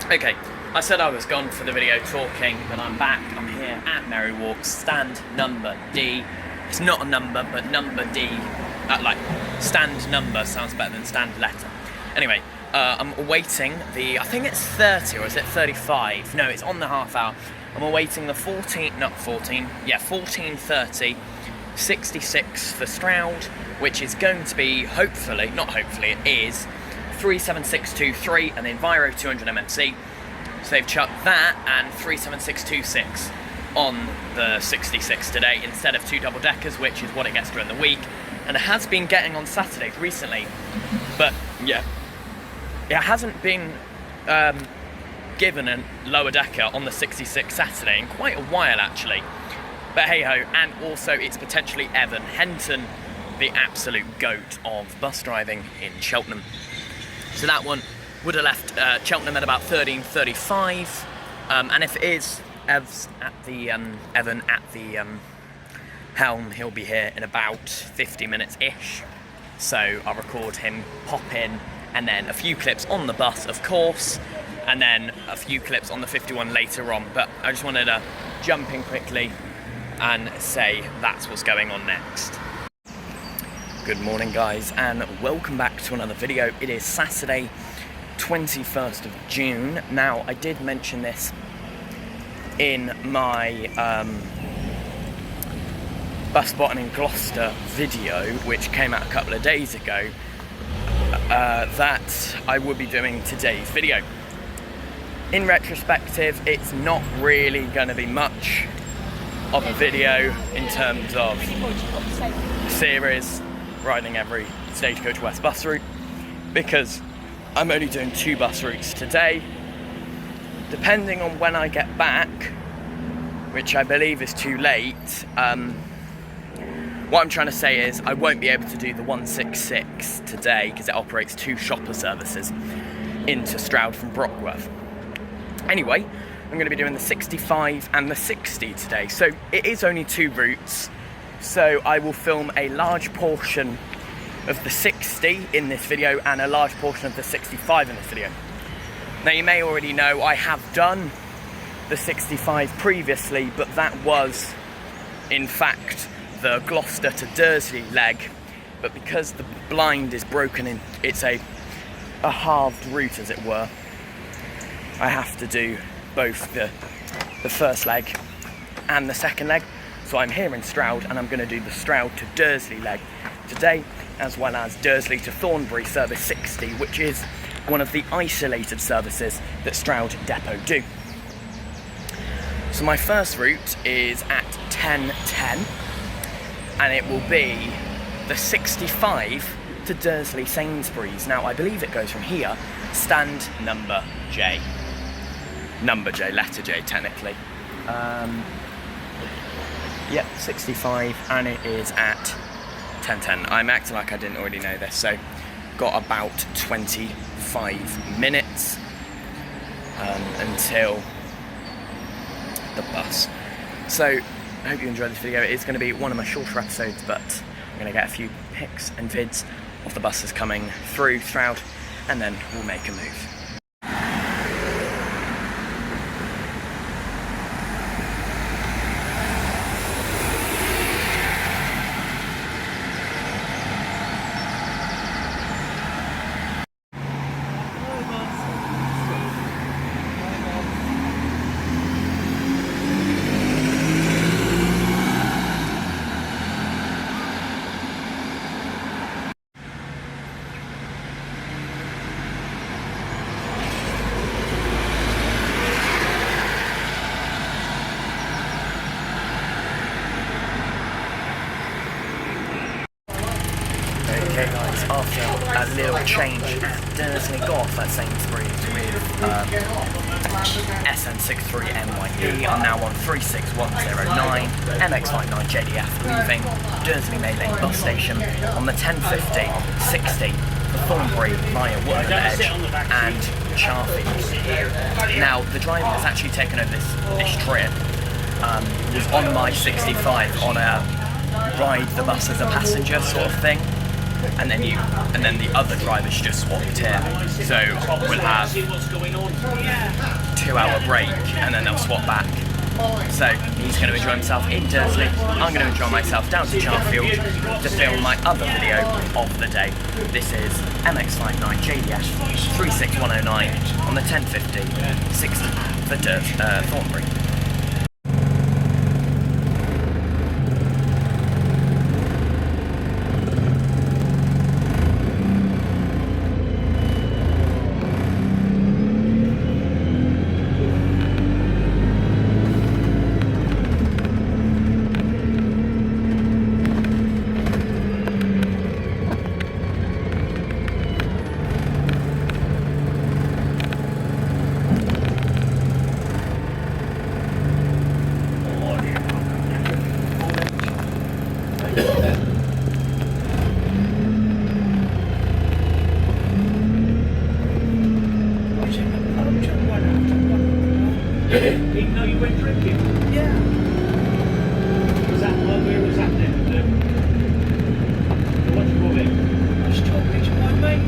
Okay, I said I was gone for the video talking, but I'm back. I'm here at Merry Walks, stand number D. It's not a number, but number D. Like, stand number sounds better than stand letter. Anyway, I'm awaiting the, I think it's 30 or is it 35? No, it's on the half hour. I'm awaiting the 14:30, 66 for Stroud, which is going to be, hopefully, not hopefully, it is 37623 and the Enviro 200 MMC. So they've chucked that and 37626 on the 66 today instead of two double deckers, which is what it gets during the week. And it has been getting on Saturdays recently, but yeah, it hasn't been given a lower decker on the 66 Saturday in quite a while actually. But hey ho, and also it's potentially Evan Henton, the absolute goat of bus driving in Cheltenham. So that one would have left Cheltenham at about 13:35, and if it is Ev's at the Evan at the helm, he'll be here in about 50 minutes-ish. So I'll record him pop in, and then a few clips on the bus, of course, and then a few clips on the 51 later on. But I just wanted to jump in quickly and say that's what's going on next. Good morning guys, and welcome back to another video. It is Saturday 21st of June. Now I did mention this in my bus spotting in Gloucester video, which came out a couple of days ago, that I would be doing today's video. In retrospective, it's not really going to be much of a video in terms of series, riding every Stagecoach West bus route, because I'm only doing 2 bus routes today. Depending on when I get back, which I believe is too late, what I'm trying to say is I won't be able to do the 166 today because it operates 2 shopper services into Stroud from Brockworth. Anyway, I'm going to be doing the 65 and the 60 today, so it is only 2 routes. So I will film a large portion of the 60 in this video and a large portion of the 65 in this video. Now you may already know I have done the 65 previously, but that was in fact the Gloucester to Dursley leg, but because the blind is broken in, it's a halved route as it were, I have to do both the first leg and the second leg. So I'm here in Stroud and I'm going to do the Stroud to Dursley leg today, as well as Dursley to Thornbury service 60, which is one of the isolated services that Stroud Depot do. So my first route is at 10:10 and it will be the 65 to Dursley Sainsbury's. Now I believe it goes from here, stand number J. Number J, letter J technically. Yep, 65, and it is at 10:10. I'm acting like I didn't already know this, so got about 25 minutes until the bus. So I hope you enjoyed this video. It is going to be one of my shorter episodes, but I'm going to get a few pics and vids of the buses coming through Stroud, and then we'll make a move. Okay guys, after a little change at Dursley, got off at Sainsbury's with SN63NYD. I'm now on 36109, MX59 JDF, leaving Dursley May Lane bus station on the 10:50, 60 for Thornbury via Woodland Edge and Charfield. Now the driver has actually taken over this trip, was on my 65 on a ride the bus as a passenger sort of thing. and then the other drivers just swapped here. So we'll have 2-hour break, and then they'll swap back. So he's going to enjoy himself in Dursley. I'm going to enjoy myself down to Charfield to film my other video of the day. This is MX-59 JDF 36109 on the 1050 60 for Thornbury. Even though you went drinking? Yeah. Was that where was that then? What do you call it? I was talking to my mate.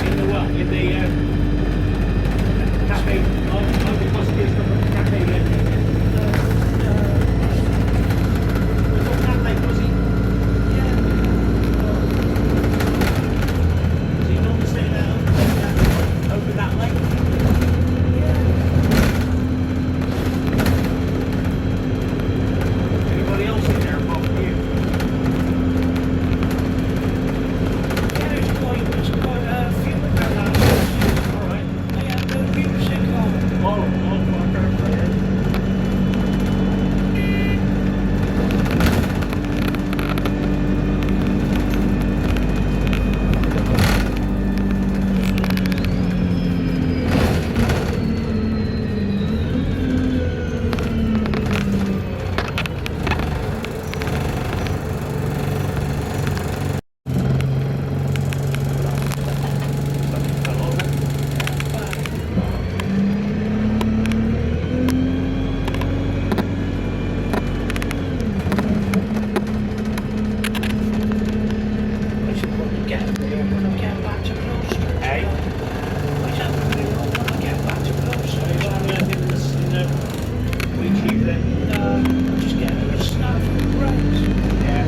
In the what? In the cafe? Oh, the Musketeers from the cafe, yeah. Was on that lake, was he? Yeah. Was he normally staying there over that lake? Anybody else in there apart from you? Yeah, it's quite a few of them. All right. They had the music on. Oh, okay. We should probably get there when I get back to Gloucester. Hey? We should probably go when I get back to Gloucester. So you don't have anything in the week chief then? No, I'm just getting a snack from the roads. Yeah.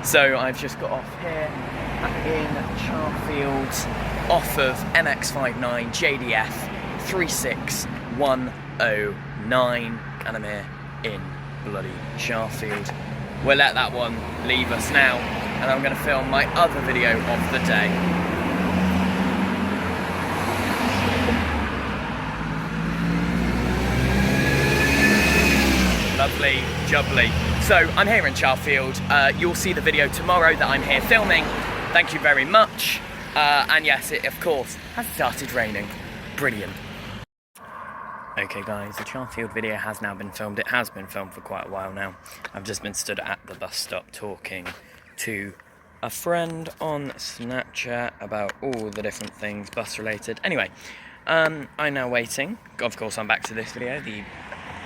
So I've just got off here in Charfield, off of MX-59 JDF 36109, and I'm here in bloody Charfield. We'll let that one leave us now, and I'm going to film my other video of the day. Lovely, jubbly. So I'm here in Charfield. You'll see the video tomorrow that I'm here filming. Thank you very much. And yes, it of course has started raining. Brilliant. Okay guys, the Charfield video has now been filmed. It has been filmed for quite a while now. I've just been stood at the bus stop talking to a friend on Snapchat about all the different things bus related. Anyway, I'm now waiting. Of course, I'm back to this video, the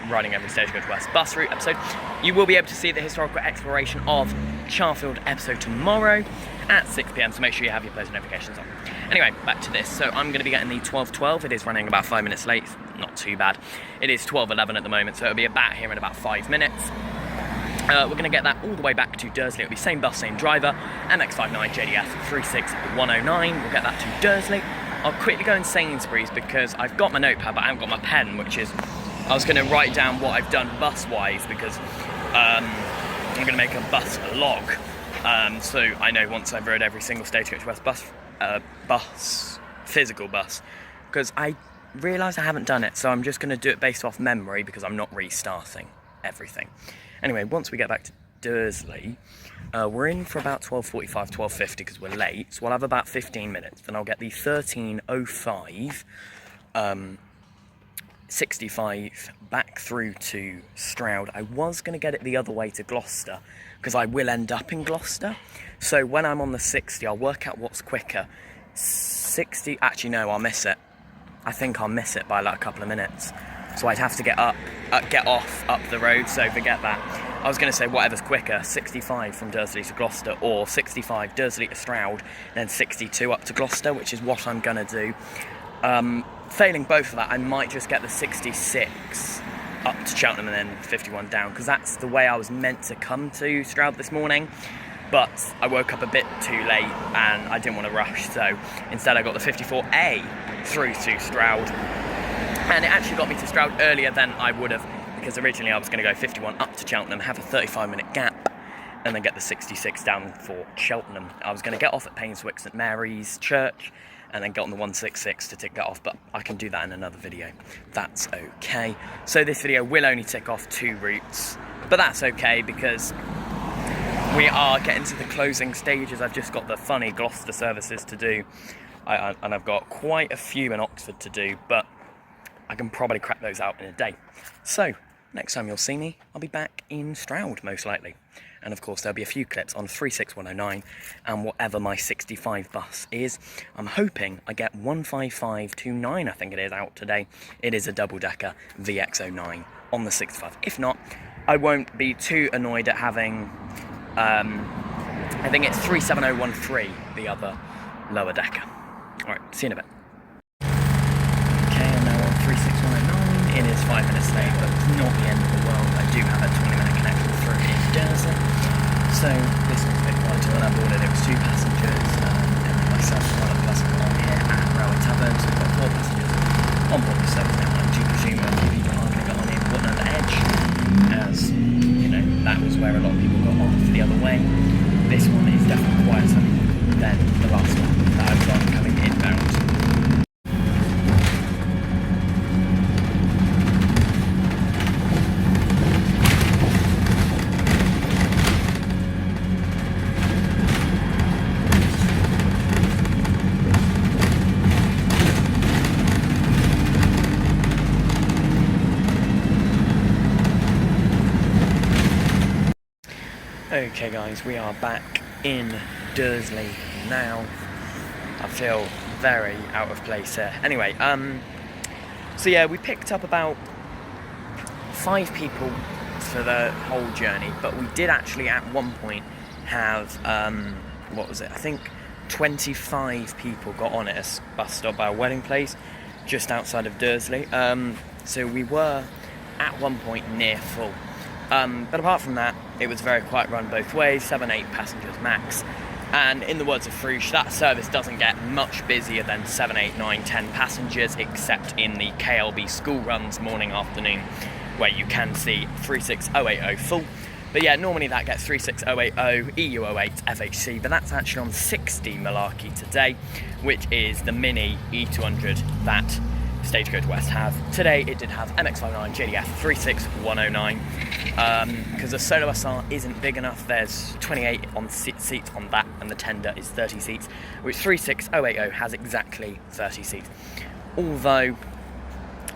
Riding Every Stagecoach West bus route episode. You will be able to see the historical exploration of Charfield episode tomorrow at 6 PM, so make sure you have your post notifications on. Anyway, back to this. So I'm going to be getting the 12:12. It is running about 5 minutes late. Not too bad. It is 12:11 at the moment, so it'll be about here in about 5 minutes. We're going to get that all the way back to Dursley. It'll be same bus, same driver, MX-59 JDF 36109. We'll get that to Dursley. I'll quickly go in Sainsbury's because I've got my notepad, but I haven't got my pen, which is, I was going to write down what I've done bus-wise because I'm going to make a bus log. So I know once I've rode every single Stagecoach West physical bus, because I realised I haven't done it, so I'm just going to do it based off memory because I'm not restarting everything. Anyway, once we get back to Dursley, we're in for about 12:45, 12:50 because we're late, so we'll have about 15 minutes. Then I'll get the 13:05 65 back through to Stroud. I was going to get it the other way to Gloucester because I will end up in Gloucester. So when I'm on the 60, I'll work out what's quicker. 60, actually no, I'll miss it. I think I'll miss it by like a couple of minutes. So I'd have to get off up the road, so forget that. I was going to say whatever's quicker, 65 from Dursley to Gloucester, or 65 Dursley to Stroud, then 62 up to Gloucester, which is what I'm going to do. Failing both of that, I might just get the 66 up to Cheltenham and then 51 down, because that's the way I was meant to come to Stroud this morning. But I woke up a bit too late and I didn't want to rush, so instead I got the 54A through to Stroud. And it actually got me to Stroud earlier than I would have, because originally I was going to go 51 up to Cheltenham, have a 35-minute gap, and then get the 66 down for Cheltenham. I was going to get off at Painswick St Mary's Church, and then get on the 166 to tick that off, but I can do that in another video. That's okay. So this video will only tick off 2 routes, but that's okay because we are getting to the closing stages. I've just got the funny Gloucester services to do, and I've got quite a few in Oxford to do, but I can probably crack those out in a day. So, next time you'll see me, I'll be back in Stroud, most likely. And of course, there'll be a few clips on 36109 and whatever my 65 bus is. I'm hoping I get 15529, I think it is, out today. It is a double-decker VX09 on the 65. If not, I won't be too annoyed at having, I think it's 37013, the other lower decker. Alright, see you in a bit. 36109, it is 5 minutes late, but it's not the end of the world. I do have a 20-minute connection through in Dursley, so this was a bit quieter when I boarded. It was 2 passengers, and myself and one other person on here at Railway Tavern, so we've got 4 passengers on board the service now. I do presume that people are going to get on in Woodland Edge, as, you know, that was where a lot of people got off the other way. This one is definitely quieter than the last one that I was on coming inbound. Okay guys, we are back in Dursley now. I feel very out of place here. Anyway, so yeah, we picked up about 5 people for the whole journey, but we did actually at one point have, what was it, I think 25 people got on at a bus stop by a wedding place just outside of Dursley. So we were at one point near full. But apart from that, it was a very quiet run both ways, 7-8 passengers max. And in the words of Frush, that service doesn't get much busier than 7, 8, 9, 10 passengers, except in the KLB school runs morning, afternoon, where you can see 36080 full. But yeah, normally that gets 36080, EU08, FHC, but that's actually on 60 Malarkey today, which is the mini E200 that Stagecoach West have. Today it did have MX-59 JDF 36109, because the Solo SR isn't big enough. There's 28 on seats on that, and the tender is 30 seats, which 36080 has exactly 30 seats. Although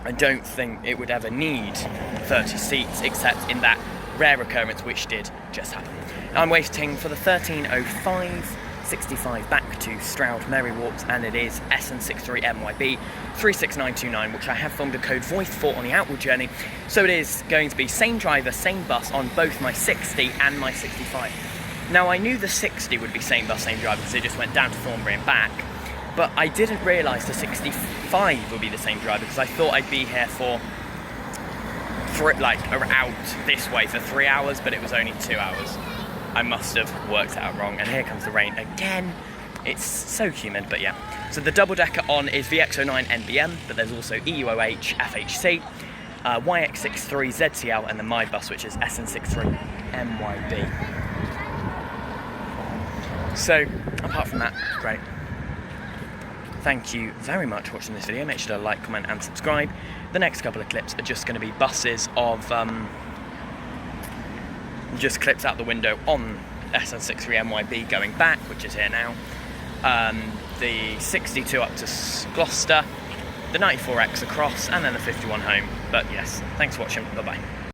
I don't think it would ever need 30 seats, except in that rare occurrence which did just happen. I'm waiting for the 13:05 65 back to Stroud Mary Walks, and it is SN63MYB 36929, which I have filmed a code voice for on the outward journey. So it is going to be same driver, same bus on both my 60 and my 65. Now I knew the 60 would be same bus, same driver, because it just went down to Thornbury and back, but I didn't realise the 65 would be the same driver, because I thought I'd be here for out this way for 3 hours, but it was only 2 hours. I must have worked it out wrong. And here comes the rain again. It's so humid, but yeah. So the double decker on is VX09 NBM, but there's also EUOH FHC, YX63 ZCL, and the My bus, which is SN63 MYB. So apart from that, great. Thank you very much for watching this video. Make sure to like, comment and subscribe. The next couple of clips are just going to be buses of just clips out the window on SN63 MYB going back, which is here now. The 62 up to Gloucester, the 94X across, and then the 51 home. But yes, thanks for watching. Bye bye.